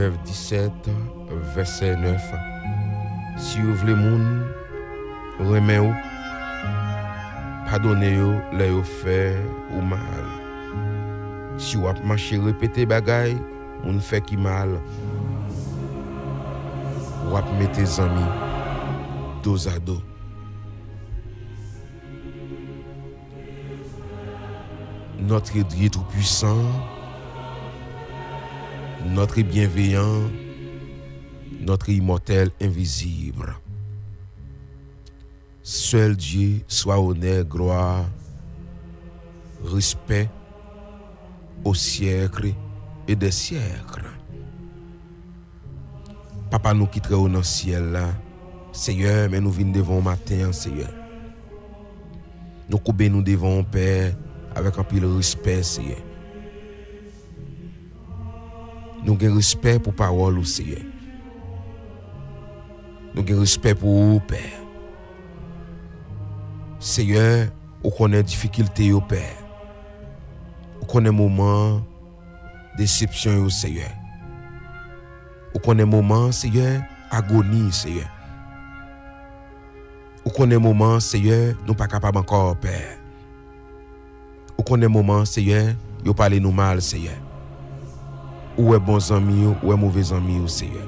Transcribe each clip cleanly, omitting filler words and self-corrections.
Proverbe 17, verset 9. Si vous voulez moun, remet ou, pardonnez ou, les ou fait ou mal. Si vous marchez répéter bagay, moun fait qui mal. Ou mettez tes amis dos à dos. Notre Dieu tout-puissant, notre bienveillant, notre immortel invisible. Seul Dieu soit honneur, gloire, respect au siècle et des siècles. Papa nous quitterait dans le ciel là, Seigneur, mais nous venons devant matin, Seigneur. Nous coubons nous devant Père avec un peu de respect, Seigneur. Nous avons respect pour la parole, Seigneur. Nous avons respect pour vous, Père. Seigneur, on connaît les difficultés, Père. On connaît les moments de déception, Seigneur. On connaît les moments, Seigneur, agonie, Seigneur. On connaît les moments, Seigneur, nous ne sommes pas capables encore, Père. On connaît les moments, Seigneur, vous parlez nous mal, Seigneur. Ou est bons amis, ou est mauvais amis, Seigneur.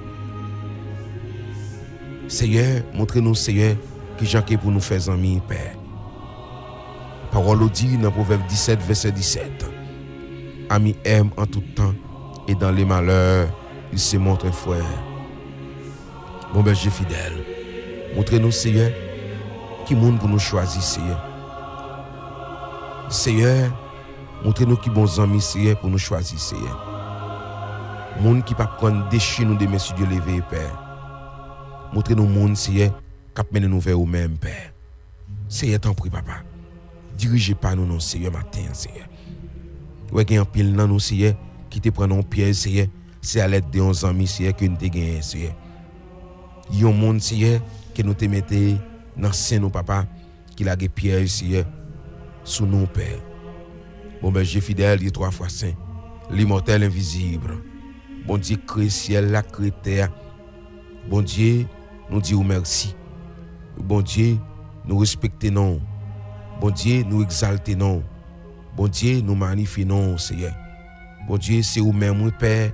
Seigneur, montrez-nous, Seigneur, qui j'en ai pour nous faire amis, Père. Parole dit dans Proverbe 17, verset 17. Ami aime en tout temps, et dans les malheurs, il se montre frère. Bon berger fidèle, montrez-nous, Seigneur, qui monde pour nous choisir, Seigneur. Seigneur, montrez-nous qui bons amis, Seigneur, pour nous choisir, Seigneur. Monde qui pas prendre déchir nous de messieurs Dieu levé, Père. Montrez-nous monde, Seigneur, qui mène nous vers nous-mêmes, Père. Seigneur, t'en prie, Papa. Dirigez pas nous, non, Seigneur, matin, Seigneur. Ouais, qu'il y a un pile dans nous, Seigneur, qui te prend en piège, Seigneur. C'est à l'aide de nos amis, Seigneur, que nous te gagnons, Seigneur. Il y a un monde, Seigneur, que nous te mettons dans le sein, nous, Papa, qui l'a des pièges, Seigneur, sous nous, Père. Bon, berger fidèle, il est 3 fois saint, l'immortel invisible. Bon Dieu, crée ciel, la crée terre. Bon Dieu, nous disons merci. Bon Dieu, nous respectons. Bon Dieu, nous exaltons. Bon Dieu, nous magnifions, Seigneur. Bon Dieu, c'est vous-même, Père,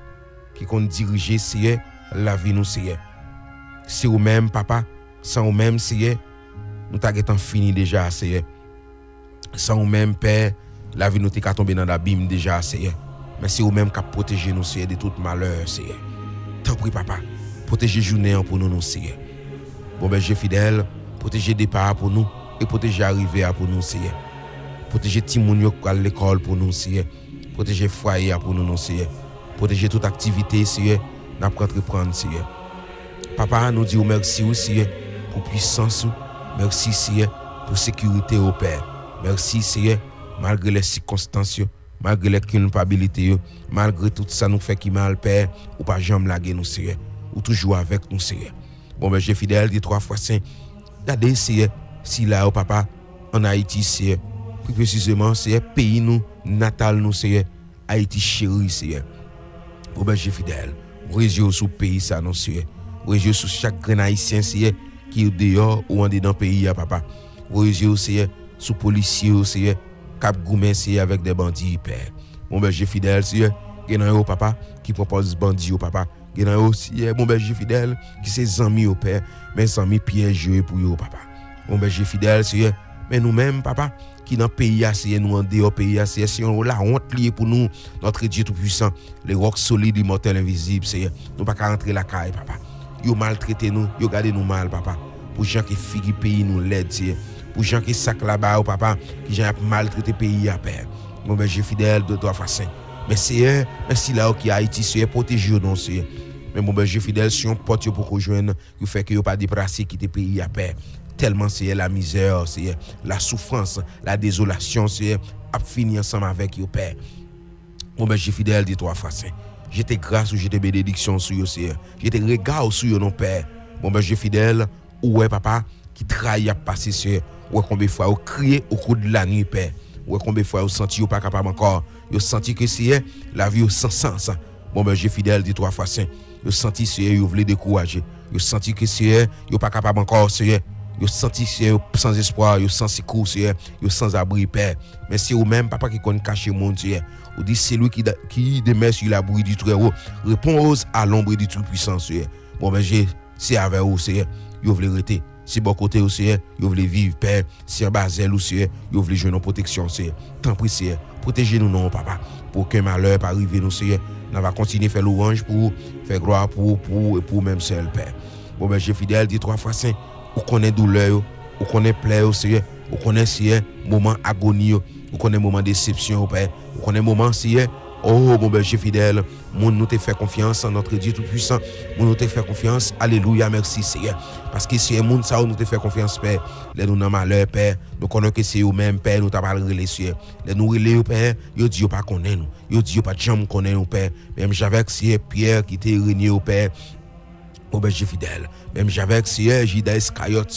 qui compte diriger, Seigneur, la vie, nous, Seigneur. C'est vous-même, Papa, sans vous-même, Seigneur, nous t'avons fini déjà, Seigneur. Sans vous-même, Père, la vie nous t'est tombée dans l'abîme déjà, Seigneur. Mais c'est vous-même qui protégez nous, Seigneur, de tout malheur, Seigneur. T'en prie, Papa, protégez journée pour nous, Seigneur. Bon berger fidèle, protégez départ pour nous et protégez arrivée pour nous, Seigneur. Protégez Timounio qui à l'école pour nous, Seigneur. Protégez foyer pour nous, Seigneur. Protégez toute activité, Seigneur, nous allons entreprendre, Seigneur. Papa, nous disons merci, Seigneur, pour puissance. Merci, Seigneur, pour sécurité au Père. Merci, Seigneur, malgré les circonstances, malgré les culpabilités, malgré tout ça nous fait qui mal, Père, ou pas jamais laguer nous, Seigneur. Ou toujours avec nous, Seigneur. Bon, mais j'ai fidèle, dit 3 fois saint. Regardez, Seigneur, si là, Papa, en Haïti, Seigneur, plus précisément, Seigneur, pays nous, natal nous, Seigneur, Haïti chéri, Seigneur. Bon, mais j'ai fidèle, région sous pays, ça, non, Seigneur. Région sous chaque grain haïtien, Seigneur, qui est dehors ou en dedans le pays, Papa. Région, Seigneur, sous policiers, Seigneur, Cap Goumen, Seigneur, avec des bandits, Père. Mon berger fidèle, Seigneur, qui est un Papa, qui propose bandits, Papa. Qui est aussi mon berger fidèle, qui c'est amis au Père, mais amis piégeux pour eux, Papa. Mon berger fidèle, Seigneur, mais nous-mêmes, Papa, qui dans le pays, Seigneur, nous en dehors pays, Seigneur, si on la honte liée pour nous, notre Dieu tout-puissant, les rocs solides, immortels, invisibles, Seigneur, nous pas qu'à rentrer la caille, Papa. Ils maltraité nous, ils gardé nous mal, Papa. Pour gens qui figent pays nous l'aide, Seigneur. Pour gens qui sac là-bas, Papa, qui ont maltraité pays à Père. Mon berger fidèle de 3 fois saint. Mais Seigneur, merci là qui a Haïti, Seigneur, protégez nous, Seigneur. Mais mon berger fidèle, si on porte pour rejoindre, qui fait que vous pas déplacé quitter pays à Père. Tellement c'est la misère, Seigneur, la souffrance, la désolation, Seigneur, a fini ensemble avec vous, Père. Mon berger fidèle de 3 fois saint. J'étais grâce ou j'étais bénédiction sur vous, Seigneur. J'étais regard sur vous, non, Père. Mon berger fidèle, ouais, Papa, qui travaille à passer, Seigneur. Ouais, combien de fois vous criez au cours de la nuit, Père. Ouais, combien de fois vous senti vous pas capable encore. Vous senti que c'est la vie sans sens. Bon berger fidèle de 3 fois saint. Yo senti Seigneur, yo voulait décourager. Yo senti que Seigneur, yo pas capable encore Seigneur. Yo senti Seigneur sans espoir, yo sans secours Seigneur, yo sans abri Père. Mais c'est ou même papa qui connaît cacher monde Seigneur. Ou dit c'est lui qui demeure sur l'abri du Très-Haut, repose à l'ombre du Tout-Puissant Seigneur. Bon ben c'est avec vous Seigneur, yo voulez rester. Si bon côté au Seigneur, yo voulez vivre Père, si en basel ou Seigneur, yo voulez jouer nos protection Seigneur. Tant pis Seigneur, protégez-nous non papa, pour qu'un malheur pas arriver nous Seigneur. On va continuer à faire louange pour faire gloire pour même seul Père. Bon ben j'ai fidèle dit 3 fois saint, ou connaît douleur, ou connaît plaie Seigneur, ou connaît Seigneur moment agonie, ou connaît moment déception Père, ou connaît moment Seigneur. Oh, mon berger fidèle, nous te fait confiance en notre Dieu tout-puissant. Nous te fait confiance. Alléluia, merci Seigneur. Parce que c'est monde ça où nous te fait confiance, Père. Les nous dans malheur, Père. Nous connaissons que c'est eux-mêmes, Père. Nous t'avons relé, Seigneur. Les nous relé, Père. Yo dit pas connaît nous. Yo dit pas jamais connaît nous, Père. Même j'avais que Pierre qui était régné au Père. Mon berger fidèle. Même j'avais que Judas Iscariote,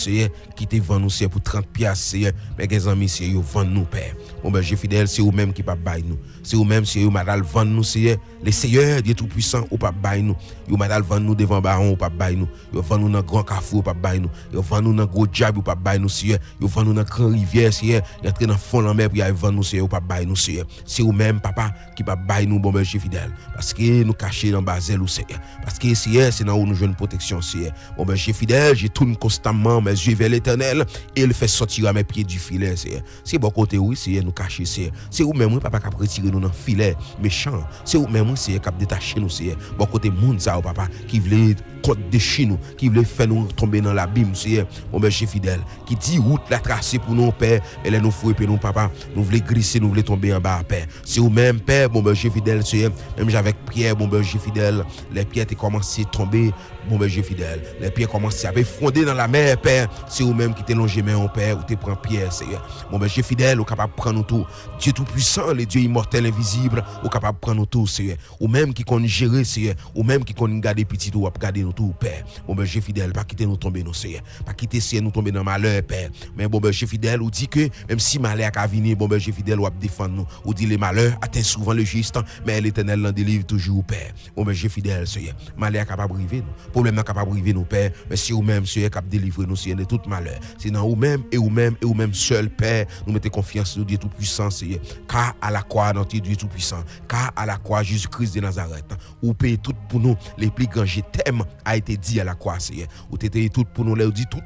qui te vend nous pour 30 piastres, mais les amis, ils vendent nous, Père. Mon berger fidèle, c'est eux-mêmes qui pas bailler nous. C'est eux-mêmes, c'est eux madal vendre nous, c'est les seigneurs Dieu tout-puissant ou pas bailler nous. Ils madal vendre nous devant baron ou pas bailler nous. Ils vendent nous dans grand carrefour ou pas bailler nous. Ils vendent nous dans gros diable ou pas bailler nous, c'est ils vendent nous dans grand rivière, c'est ils entrent dans fond la mer pour y vendre nous, c'est ou pas bailler nous, c'est eux-mêmes papa qui pas bailler nous, bon berger fidèle. Parce que nous cacher dans basel ou c'est parce que c'est là où nous jouons une protection, c'est bon berger fidèle, je tourne constamment mes yeux vers l'Éternel et il fait sortir à mes pieds du filet, c'est bon côté oui, c'est nous cacher, c'est où même papa qui retirer nous dans filet méchant, c'est où même c'est qui détacher nous, c'est bon côté monde ça papa qui voulait côte de chez nous, qui voulait faire nous tomber dans l'abîme, c'est bon berger fidèle qui dit route la tracer pour nous père, et là nous frapper nous papa, nous voulons glisser, nous voulons tomber en bas père, c'est où même père bon berger fidèle, c'est même avec Pierre bon berger fidèle, les pierres ont commencé à tomber, bon berger fidèle, les pierres commencé à fonder dans la mer père, c'est où même qui te longe main en père, ou te prend pierre Seigneur, bon berger fidèle, ou capable prendre nous tout, Dieu tout puissant, le Dieu immortel invisible, ou capable prendre nous tout Seigneur, ou même qui connaît gérer Seigneur, ou même qui connaît garder petit ou garder nous tout père, bon berger fidèle, pas quitter nous tomber nous Seigneur, pas quitter Seigneur nous tomber dans malheur père, mais bon berger fidèle, ou dit que même si malheur a venir, bon berger fidèle ou défendre nous, ou dit les malheurs atteint souvent le juste, mais l'Éternel l'en délivre toujours père, bon berger fidèle Seigneur, malheur capable arriver nous, problème capable arriver nous père, mais si ou même Seigneur capable délivrer nous Seigneur de tout malheur, c'est dans ou même et ou même seul père, nous mettez confiance au Dieu tout puissant Seigneur, car à la croix notre Dieu tout puissant, car à la croix Jésus-Christ de Nazareth, ou paye tout pour nous les plus grands je t'aime a été dit à la croix Seigneur, ou t'étais tout pour nous là dit tout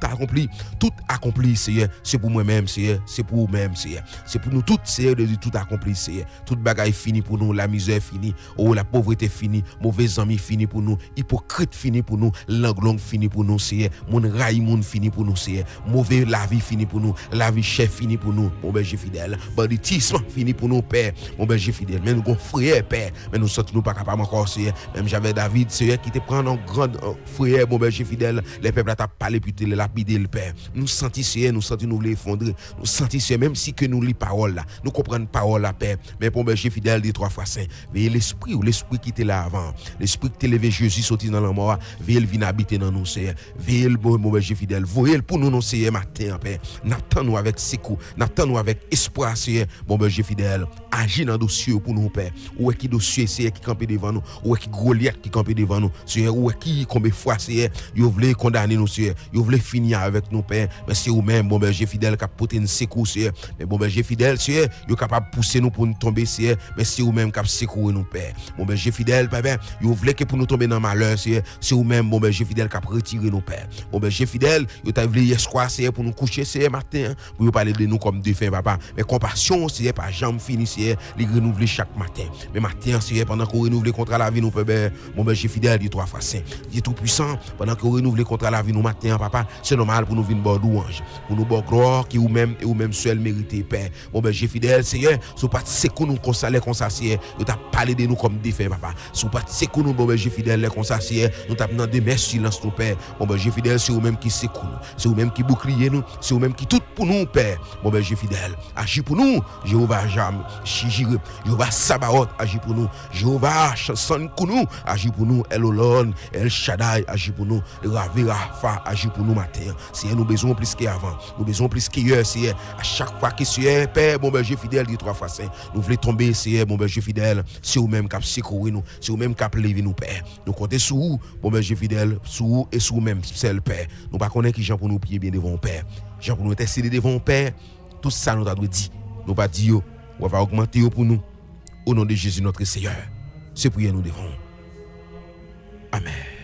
accompli Seigneur, c'est pour moi-même Seigneur, c'est pour vous-même Seigneur, c'est pour nous tous Seigneur de tout accompli Seigneur, toute bagaille fini pour nous, la misère fini, oh la pauvreté fini, mauvais amis fini pour nous, hypocrite fini pour nous, langue fini pour nous Seigneur, mon raï moun fini pour nous Seigneur, mauvais la vie fini pour nous, la vie chef fini pour nous, mon berger fidèle, banditisme fini pour nous Père, mon berger fidèle, mais nous gon frère Père, mais nous sortons nous pas capable encore Seigneur, même j'avais David Seigneur qui te prend en grand frère, mon berger fidèle, les peuples t'a parlé puis te lapider le Père, nous sentis Seigneur, nous sentis nous l'effondrer, nous sentis Seigneur, même si que nous lis parole là, nous comprenons parole la Père, mais mon berger fidèle dit 3 fois saint, veillez l'esprit ou l'esprit qui était là avant, l'esprit qui t'a levé Jésus sorti dans la mort, veillez vient habiter dans nous Seigneur, veillez mon berger fidèle, voyez pour nous non Seigneur matin Père, n'attend nous avec secours, n'attend nous avec espoir Seigneur, mon berger fidèle, agis dans dossier pour nous Père, ou est qui dossier Seigneur qui campe devant nous, ou est qui Goliath qui campe devant nous Seigneur, ou est qui combien fois Seigneur, vous voulez condamner nous Seigneur, vous voulez finir avec nous Père, mais c'est vous même bon berger fidèle qui a porté une secours Seigneur, mais bon berger fidèle Seigneur, vous capable pousser nous pour nous tomber Seigneur, mais c'est vous même qui a secourir nous Père, bon berger fidèle Père, vous voulez que pour nous tomber dans malheur Seigneur, c'est vous même bon berger fidèle qui a retiré nos pères, bon berger fidèle, vous t'avez voulu espoir Seigneur pour nous coucher Seigneur matin, pour vous parler de nous comme défunt papa, mais compassion Seigneur pas jamais fini Seigneur, les renouveler chaque matin, mais matin Seigneur pendant qu'on renouvelle contre la vie nous Père, mon berger fidèle dit 3 fois saint, Dieu tout puissant, pendant qu'on renouvelle contre la vie nous matin papa, c'est normal pour nous venir bon louange, pour nous bon gloire qui ou même seul mérité Père, mon berger fidèle Seigneur, sous pas secours nous consaler comme ça Seigneur, vous t'a parlé de nous comme défunt papa, sous pas secours nous bon berger fidèle comme ça Seigneur, nous t'a demandé merci silence nous Père, mon berger fidèle c'est vous même qui secours nous, c'est vous même qui bouclier nous, c'est vous même qui tout pour nous Père, mon berger fidèle, agis pour nous, Jéhovah Jam, Jéhovah Sabaoth agis pour nous, Jéhovah Chanson pour nous, agis pour nous, El Olon, El Shaddai Shaddai agit pour nous, Ravé Rafa agit pour nous matin. Seigneur, nous besoin plus qu'avant, nous besoin plus qu'hier, Seigneur. À chaque fois que Seigneur, Père, bon berger fidèle, dit 3 fois saint, nous voulons tomber, Seigneur, bon berger fidèle, c'est vous-même qui secourir nous, c'est vous-même qui lever nous, Père. Nous comptons sur vous, bon berger fidèle, sur vous et sur vous-même, seul Père. Nous ne connaissons pas qui Jean pour nous prier bien devant Père. Jean pour nous intercéder devant Père. Tout ça nous a dit. Nous pas dit, on va augmenter pour nous. Au nom de Jésus notre Seigneur. C'est prier nous devant. Amen.